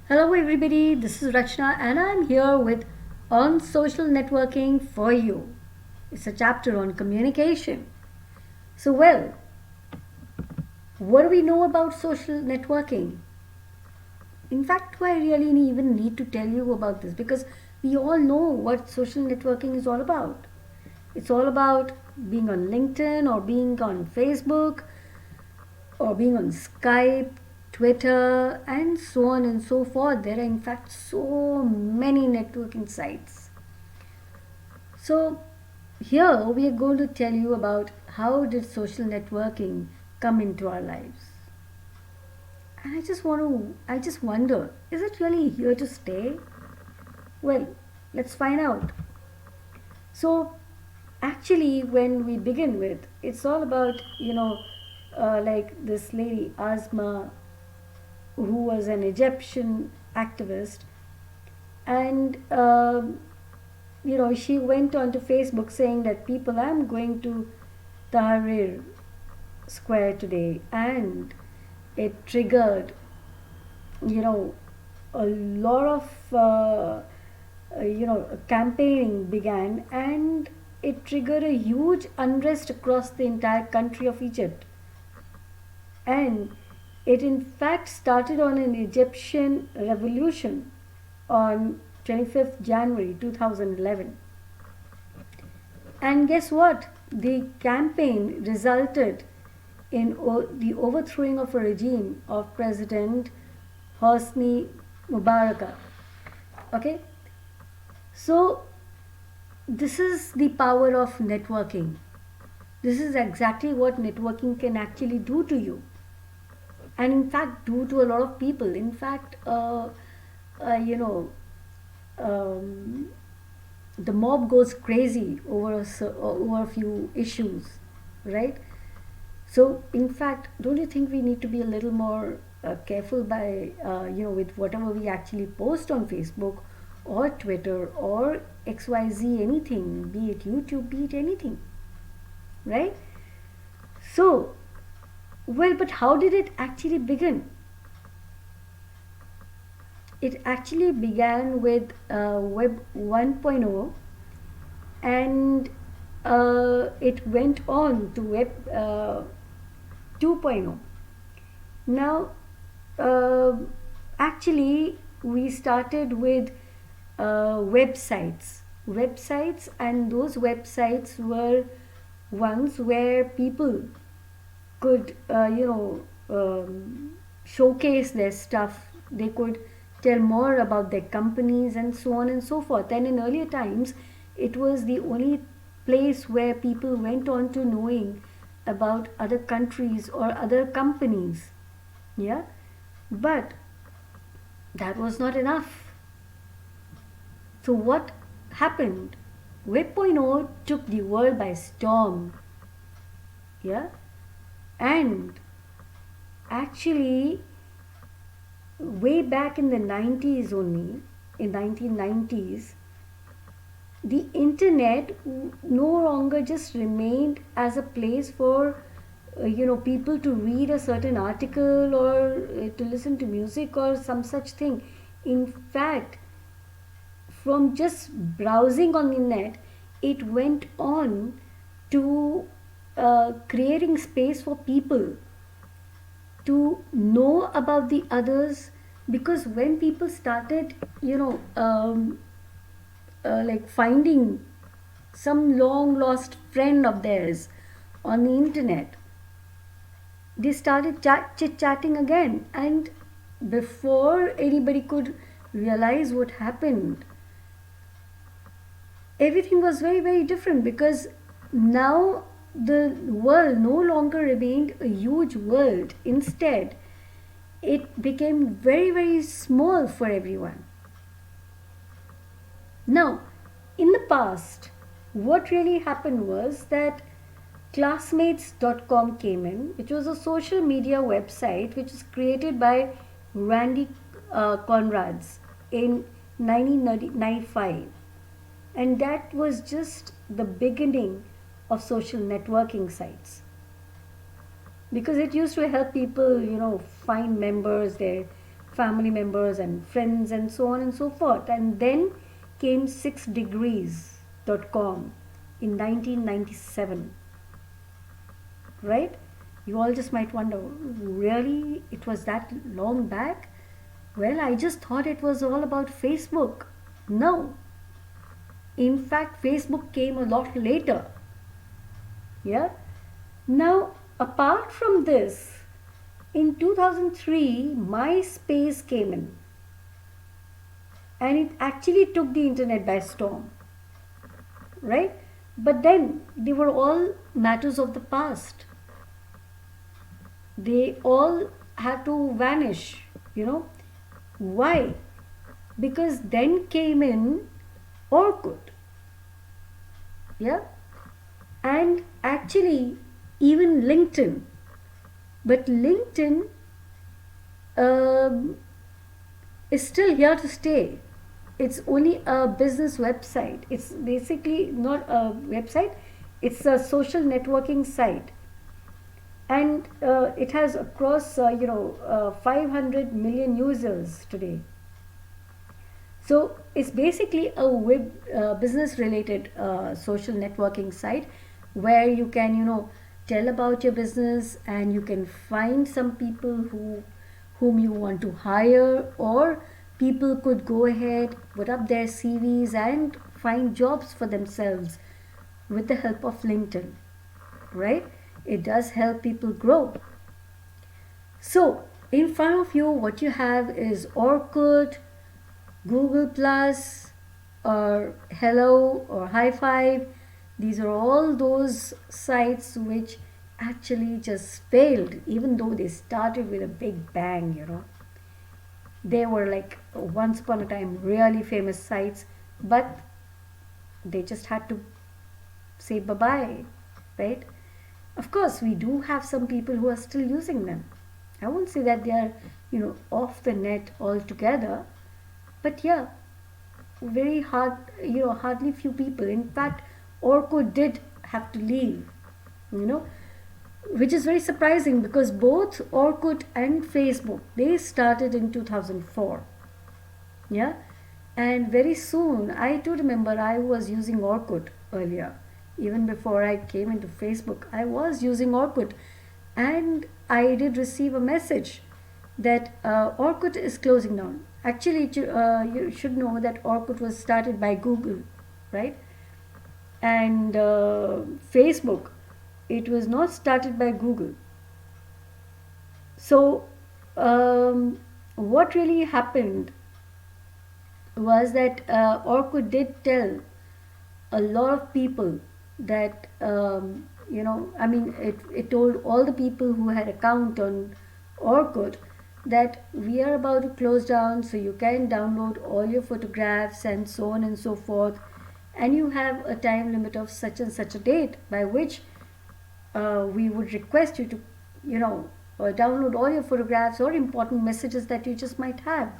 Hello, everybody. This is Rachna, and I'm here with On Social Networking for You. It's a chapter on communication. What do we know about social networking? In fact, do I really even need to tell you about this? Because we all know what social networking is all about. It's all about being on LinkedIn or being on Facebook or being on Skype, Twitter, and so on and so forth. There are, in fact, so many networking sites. So, here we are going to tell you about how did social networking come into our lives. And I just wonder, is it really here to stay? Well, let's find out. So, actually, when we begin with, it's all about, like this lady, Asma, who was an Egyptian activist, and she went onto Facebook saying that people, I'm going to Tahrir Square today, and it triggered, a lot of campaigning began, and it triggered a huge unrest across the entire country of Egypt. And it in fact started on an Egyptian revolution on 25th January 2011. And guess what? The campaign resulted in the overthrowing of a regime of President Hosni Mubarak. Okay? So, this is the power of networking. This is exactly what networking can actually do to you. And in fact, do to a lot of people. In fact, um, the mob goes crazy over a few issues, right? So, in fact, don't you think we need to be a little more careful by with whatever we actually post on Facebook or Twitter or XYZ anything, be it YouTube, be it anything, right? So, but how did it actually begin? It actually began with Web 1.0, and it went on to Web 2.0. Now, uh, actually, we started with websites, and those websites were ones where people could, showcase their stuff. They could tell more about their companies and so on and so forth. And in earlier times, it was the only place where people went on to knowing about other countries or other companies. Yeah, but that was not enough. So what happened? Web 1.0 took the world by storm. Yeah, and actually, way back in the 90s only, in 1990s, the internet no longer just remained as a place for people to read a certain article or to listen to music or some such thing. In fact, from just browsing on the net, it went on to creating space for people to know about the others, because when people started like finding some long lost friend of theirs on the internet, they started chit chatting again, and before anybody could realize what happened, everything was very, very different, because now the world no longer remained a huge world. Instead, it became very, very small for everyone. Now, in the past, what really happened was that classmates.com came in, which was a social media website which was created by Randy Conrads in 1995. And that was just the beginning of social networking sites, because it used to help people find members, their family members and friends and so on and so forth. And then came 6degrees.com in 1997, right? You all just might wonder, really, it was that long back? Well, I just thought it was all about Facebook. No. In fact, Facebook came a lot later. Yeah. Now, apart from this, in 2003, MySpace came in. And it actually took the internet by storm. Right? But then, they were all matters of the past. They all had to vanish, Why? Because then came in ORKUT. Yeah? And actually, even LinkedIn. But LinkedIn is still here to stay. It's only a business website. It's basically not a website, it's a social networking site. And it has across 500 million users today. So it's basically a web business related social networking site where you can tell about your business, and you can find some people whom you want to hire, or people could go ahead, put up their CVs and find jobs for themselves with the help of LinkedIn, right? It does help people grow. So in front of you, what you have is ORKUT, Google Plus, or Hello, or High Five. These are all those sites which actually just failed, even though they started with a big bang. They were like once upon a time really famous sites, but they just had to say bye-bye, right? Of course, we do have some people who are still using them. I won't say that they are, off the net altogether, but yeah, very hard, hardly few people. In fact, ORKUT did have to leave, which is very surprising because both ORKUT and Facebook, they started in 2004. Yeah, and very soon, I do remember I was using ORKUT earlier. Even before I came into Facebook, I was using ORKUT, and I did receive a message that ORKUT is closing down. Actually, you should know that ORKUT was started by Google, right? And Facebook, it was not started by Google. So, what really happened was that ORKUT did tell a lot of people that it told all the people who had account on ORKUT that we are about to close down, so you can download all your photographs and so on and so forth, and you have a time limit of such and such a date by which we would request you to download all your photographs or important messages that you just might have,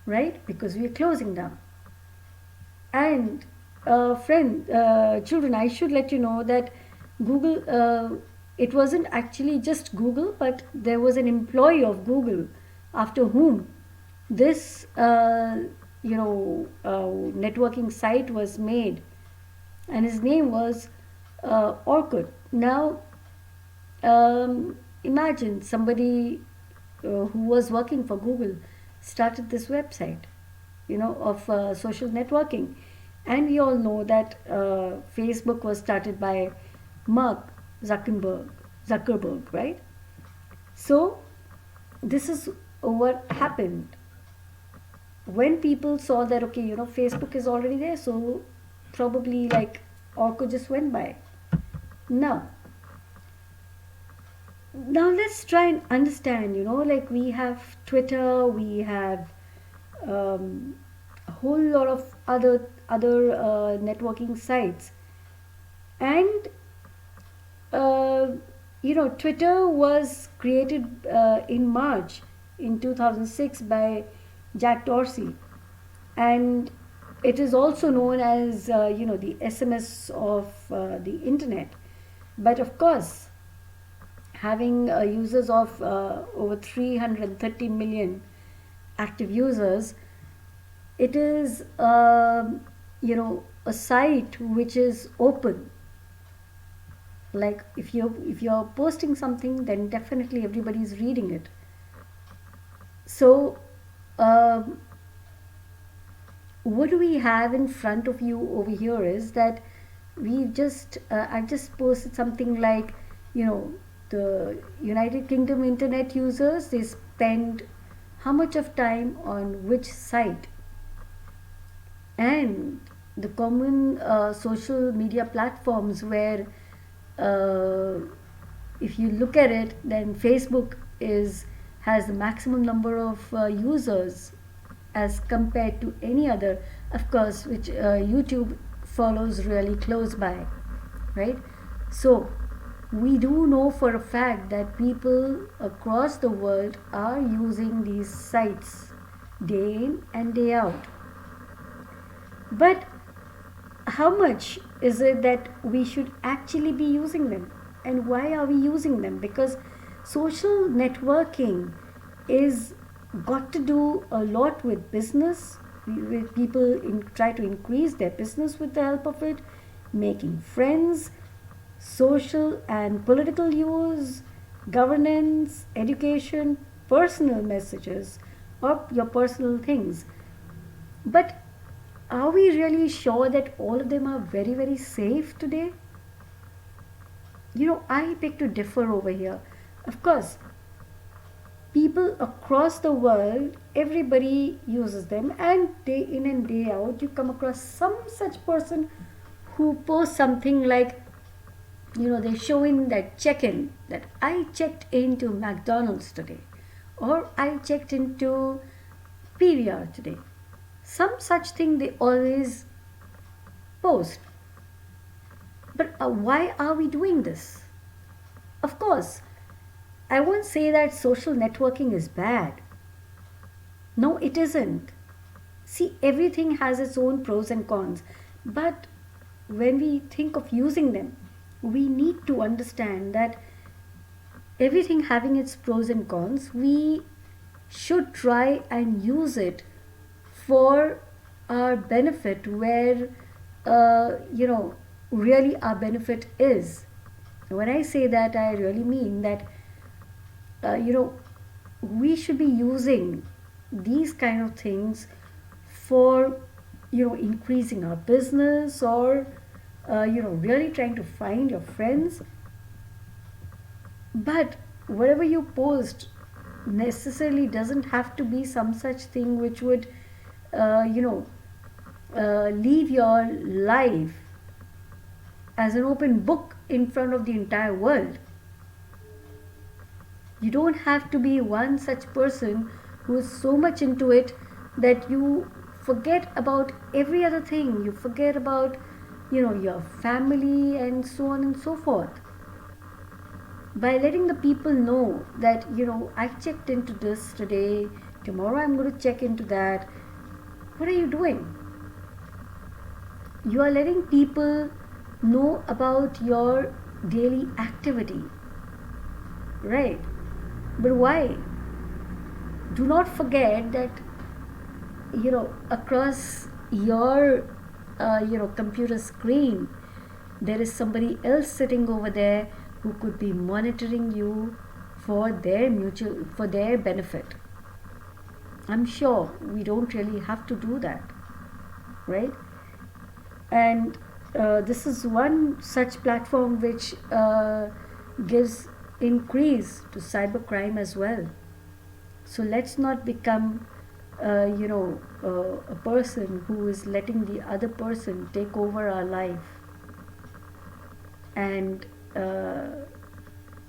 right? Because we are closing down. And children, I should let you know that Google, it wasn't actually just Google, but there was an employee of Google after whom this, networking site was made, and his name was ORKUT. Now, imagine somebody who was working for Google started this website, of social networking. And we all know that Facebook was started by Mark Zuckerberg, right? So this is what happened. When people saw that, okay, Facebook is already there, so probably like ORKUT just went by. Now let's try and understand, like we have Twitter, we have a whole lot of other networking sites, and Twitter was created in March in 2006 by Jack Dorsey, and it is also known as the SMS of the internet. But of course, having users of over 330 million active users, it is a site which is open. Like if you're posting something, then definitely everybody is reading it. So um, what do we have in front of you over here is that I've just posted something like, the United Kingdom internet users, they spend how much of time on which site, and the common social media platforms where, uh, if you look at it, then Facebook is has the maximum number of users as compared to any other, of course, which YouTube follows really close by, right? So we do know for a fact that people across the world are using these sites day in and day out. But how much is it that we should actually be using them, and why are we using them? Because social networking is got to do a lot with business, with people try to increase their business with the help of it, making friends, social and political use, governance, education, personal messages, or your personal things. But are we really sure that all of them are very, very safe today? I beg to differ over here. Of course, people across the world, everybody uses them, and day in and day out, you come across some such person who posts something like, they show in that check in that I checked into McDonald's today, or I checked into PVR today. Some such thing they always post. But why are we doing this? Of course, I won't say that social networking is bad. No, it isn't. See, everything has its own pros and cons. But when we think of using them, we need to understand that everything having its pros and cons, we should try and use it for our benefit, where really our benefit is. When I say that, I really mean that uh, you know we should be using these kind of things for increasing our business, or really trying to find your friends. But whatever you post necessarily doesn't have to be some such thing which would uh, you know leave your life as an open book in front of the entire world. You don't have to be one such person who is so much into it that you forget about every other thing. You forget about, your family and so on and so forth. By letting the people know that, I checked into this today, tomorrow I'm going to check into that. What are you doing? You are letting people know about your daily activity, right? But why? Do not forget that across your computer screen, there is somebody else sitting over there who could be monitoring you for their benefit. I'm sure we don't really have to do that, right? And this is one such platform which gives increase to cybercrime as well. So let's not become a person who is letting the other person take over our life, and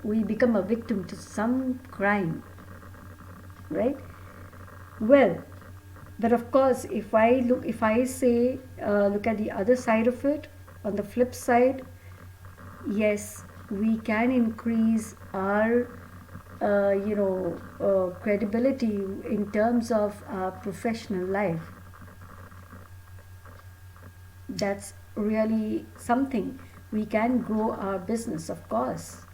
we become a victim to some crime, right? Well, but of course, if I say, look at the other side of it, on the flip side, yes, we can increase our credibility in terms of our professional life. That's really something. We can grow our business, of course,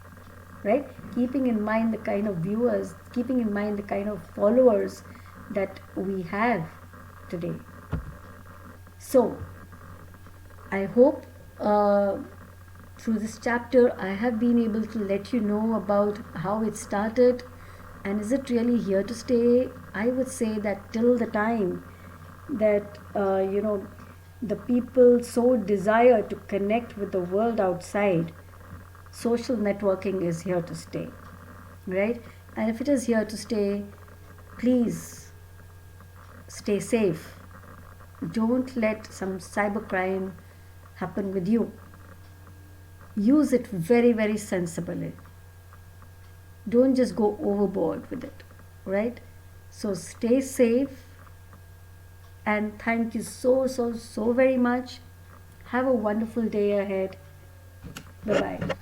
right? Keeping in mind the kind of viewers, keeping in mind the kind of followers that we have today. So, I hope through this chapter I have been able to let you know about how it started and is it really here to stay. I would say that till the time that the people so desire to connect with the world outside, social networking is here to stay, right? And if it is here to stay, please stay safe. Don't let some cybercrime happen with you. Use it very, very sensibly. Don't just go overboard with it, right? So stay safe, and thank you so very much. Have a wonderful day ahead. Bye bye.